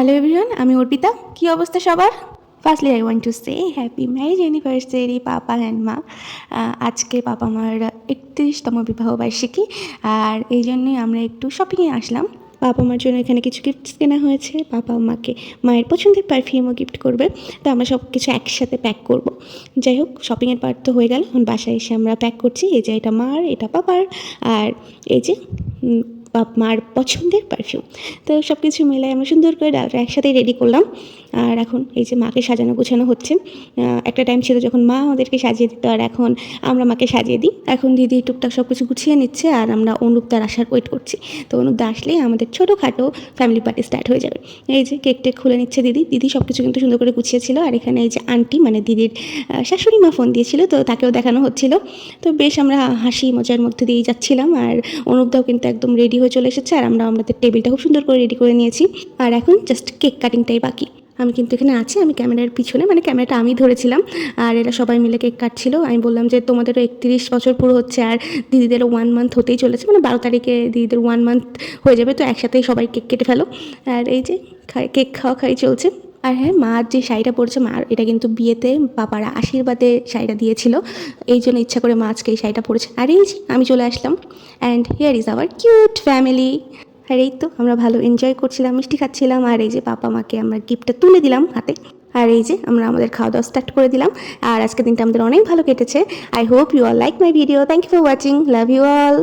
Hello everyone, আমি অর্পিতা। কী অবস্থা সবার? Firstly I want to say happy marriage anniversary papa and মা। আজকে পাপা মার 31তম বিবাহবার্ষিকী, আর এই জন্যই আমরা একটু শপিংয়ে আসলাম। বাবা মার জন্য এখানে কিছু গিফটস কেনা হয়েছে। পাপা মাকে মায়ের পছন্দের পারফিউমও গিফট করবে, তো আমরা সব কিছু একসাথে প্যাক করব। যাই হোক, শপিংয়ের পার্ট তো হয়ে গেল, এখন বাসায় এসে আমরা প্যাক করছি। এই যে এটা মার, এটা পাপার, আর এই যে মার পছন্দের পারফিউম। তো সব কিছু মিলে আমরা সুন্দর করে ডালটা একসাথেই রেডি করলাম। আর এখন এই যে মাকে সাজানো গোছানো হচ্ছে। একটা টাইম ছিল যখন মা আমাদেরকে সাজিয়ে দিত, আর এখন আমরা মাকে সাজিয়ে দিই। এখন দিদি টুকটাক সব কিছু গুছিয়ে নিচ্ছে, আর আমরা অনুপদার আসার ওয়েট করছি। তো অনুপদা আসলেই আমাদের ছোটোখাটো ফ্যামিলি পার্টি স্টার্ট হয়ে যাবে। এই যে কেক টেক খুলে নিচ্ছে দিদি। দিদি সব কিছু কিন্তু সুন্দর করে গুছিয়েছিল। আর এখানে এই যে আন্টি মানে দিদির শাশুড়ি মা ফোন দিয়েছিল, তো তাকেও দেখানো হচ্ছিল। তো বেশ আমরা হাসি মজার মধ্যে দিয়েই যাচ্ছিলাম। আর অনুপদাও কিন্তু একদম রেডি হয়ে চলে এসেছে, আর আমরা আমাদের টেবিলটা খুব সুন্দর করে রেডি করে নিয়েছি। আর এখন জাস্ট কেক কাটিংটাই বাকি। আমি কিন্তু এখানে আছি, আমি ক্যামেরার পিছনে, মানে ক্যামেরাটা আমি ধরেছিলাম, আর এরা সবাই মিলে কেক কাটছিল। আমি বললাম যে তোমাদেরও 31 বছর পুরো হচ্ছে, আর দিদিদেরও 1 মান্থ হতেই চলেছে, মানে 12 তারিখে দিদিদের 1 মান্থ হয়ে যাবে, তো একসাথেই সবাই কেক কেটে ফেলো। আর এই যে কেক খাওয়া খাই চলছে। আর হ্যাঁ, মার যে শাড়িটা পরেছে, মার এটা কিন্তু বিয়েতে বাবারা আশীর্বাদে শাড়িটা দিয়েছিল, এই জন্য ইচ্ছা করে মা আজকে এই শাড়িটা পরেছে। আর এই যে আমি চলে আসলাম, and here is our cute family. আর এই তো আমরা ভালো এনজয় করছিলাম, মিষ্টি খাচ্ছিলাম। আর এই যে পাপা মাকে আমরা গিফটটা তুলে দিলাম হাতে। আর এই যে আমরা আমাদের খাওয়া দাওয়া স্টার্ট করে দিলাম। আর আজকের দিনটা আমাদের অনেক ভালো কেটেছে। I hope you all like my video. Thank you for watching. Love you all.